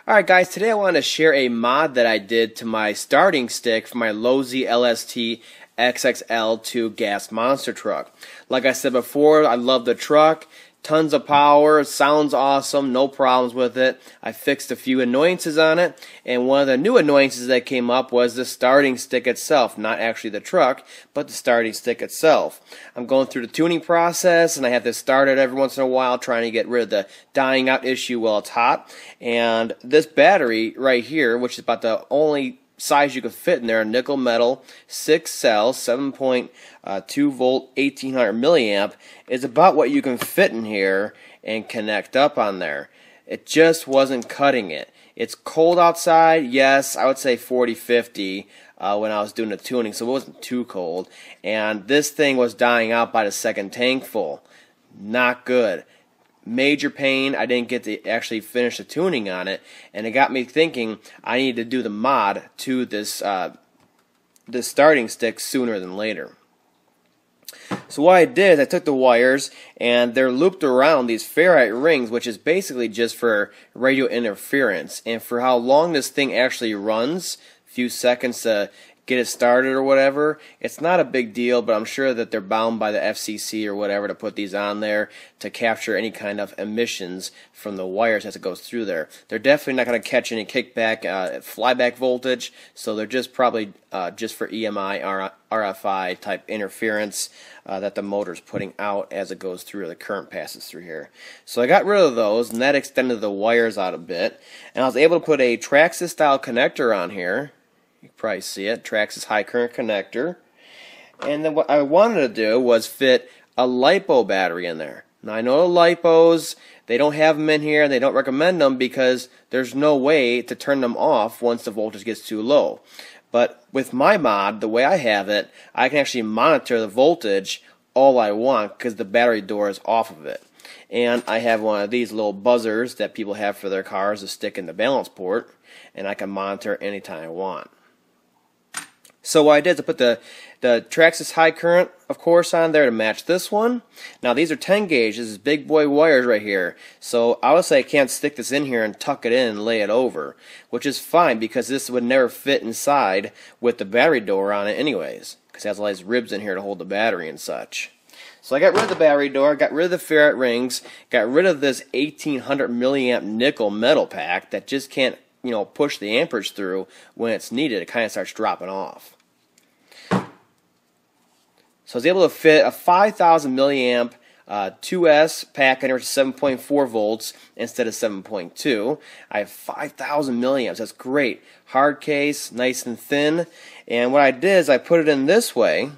Alright guys, today I want to share a mod that I did to my starting stick for my Losi LST XXL2 gas monster truck. Like I said before, I love the truck. Tons of power, sounds awesome, no problems with it. I fixed a few annoyances on it, and one of the new annoyances that came up was the starting stick itself, not actually the truck, but the starting stick itself. I'm going through the tuning process, and I have to start it every once in a while, trying to get rid of the dying out issue while it's hot. And this battery right here, which is about the only size you could fit in there, a nickel metal 6 cell 7.2 volt 1800 milliamp, is about what you can fit in here and connect up on there. It just wasn't cutting it. It's cold outside, yes, I would say 40-50 when I was doing the tuning, so it wasn't too cold, and this thing was dying out by the second tank full. Not good. Major pain. I didn't get to actually finish the tuning on it, and it got me thinking I need to do the mod to this this starting stick sooner than later. So what I did is I took the wires, and they're looped around these ferrite rings, which is basically just for radio interference. And for how long this thing actually runs, a few seconds to get it started or whatever, it's not a big deal, but I'm sure that they're bound by the FCC or whatever to put these on there to capture any kind of emissions from the wires as it goes through there. They're definitely not going to catch any kickback, flyback voltage, so they're just probably just for EMI, RFI type interference that the motor's putting out as it goes through, or the current passes through here. So I got rid of those, and that extended the wires out a bit, and I was able to put a Traxxas style connector on here. You can probably see it, Traxxas high current connector. And then what I wanted to do was fit a LiPo battery in there. Now I know the LiPos, they don't have them in here, and they don't recommend them because there's no way to turn them off once the voltage gets too low. But with my mod, the way I have it, I can actually monitor the voltage all I want because the battery door is off of it. And I have one of these little buzzers that people have for their cars to stick in the balance port, and I can monitor anytime I want. So what I did is I put the Traxxas high current, of course, on there to match this one. Now these are 10 gauge. This is big boy wires right here. So I would say I can't stick this in here and tuck it in and lay it over, which is fine because this would never fit inside with the battery door on it anyways, because it has all these ribs in here to hold the battery and such. So I got rid of the battery door, got rid of the ferrite rings, got rid of this 1800 milliamp nickel metal pack that just can't, you know, push the amperage through when it's needed. It kind of starts dropping off. So I was able to fit a 5,000 milliamp 2S pack in here to 7.4 volts instead of 7.2. I have 5,000 milliamps. That's great. Hard case, nice and thin. And what I did is I put it in this way.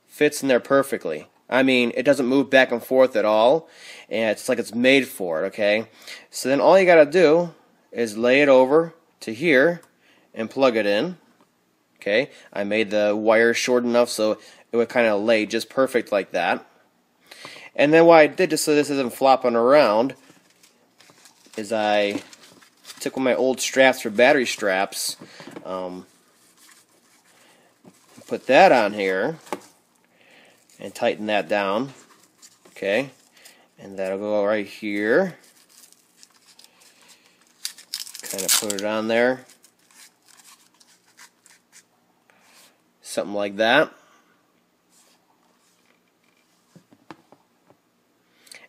Fits in there perfectly. I mean, it doesn't move back and forth at all, and it's like it's made for it, okay? So then all you got to do is lay it over to here and plug it in. Okay, I made the wire short enough so it would kind of lay just perfect like that. And then what I did, just so this isn't flopping around, is I took one of my old straps for battery straps, put that on here, and tighten that down. Okay, and that'll go right here. Kind of put it on there. Something like that.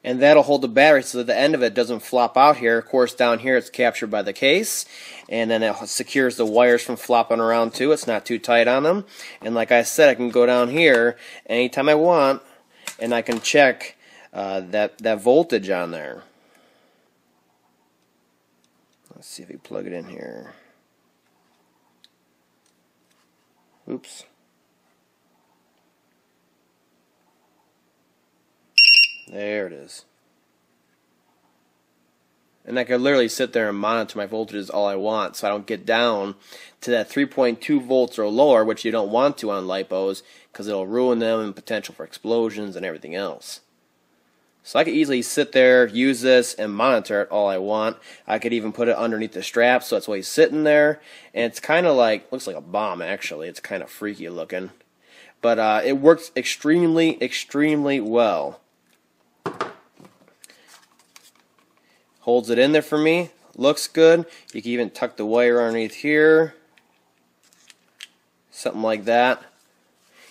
And that'll hold the battery so that the end of it doesn't flop out here. Of course, down here it's captured by the case, and then it secures the wires from flopping around too. It's not too tight on them. And like I said, I can go down here anytime I want, and I can check that voltage on there. Let's see if we plug it in here. Oops. There it is. And I can literally sit there and monitor my voltages all I want, so I don't get down to that 3.2 volts or lower, which you don't want to on LiPos, because it'll ruin them and potential for explosions and everything else. So I could easily sit there, use this, and monitor it all I want. I could even put it underneath the strap, so that's why he's sitting there. And it's kind of like, looks like a bomb actually. It's kind of freaky looking. But it works extremely, extremely well. Holds it in there for me, looks good. You can even tuck the wire underneath here, something like that.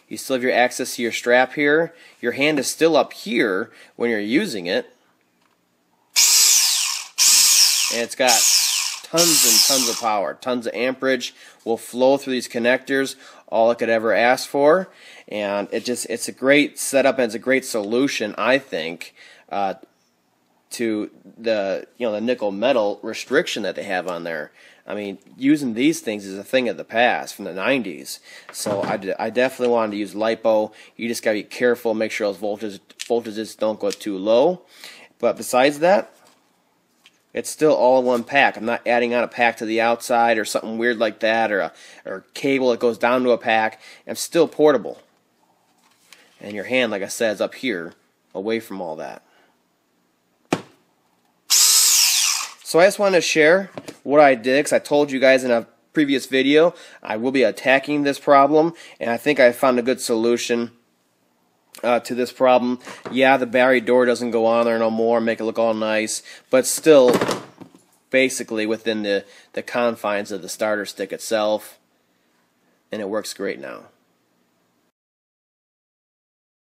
You still have your access to your strap here. Your hand is still up here when you're using it. And it's got tons and tons of power, tons of amperage will flow through these connectors, all I could ever ask for. And it's a great setup, and it's a great solution, I think, to the the nickel metal restriction that they have on there. I mean, using these things is a thing of the past from the 90s. So I definitely wanted to use LiPo. You just gotta be careful, make sure those voltages don't go too low. But besides that, it's still all in one pack. I'm not adding on a pack to the outside or something weird like that, or a cable that goes down to a pack. I'm still portable. And your hand, like I said, is up here, away from all that. So I just wanted to share what I did, because I told you guys in a previous video I will be attacking this problem, and I think I found a good solution to this problem. Yeah, the battery door doesn't go on there no more, make it look all nice, but still basically within the confines of the starter stick itself, and it works great now.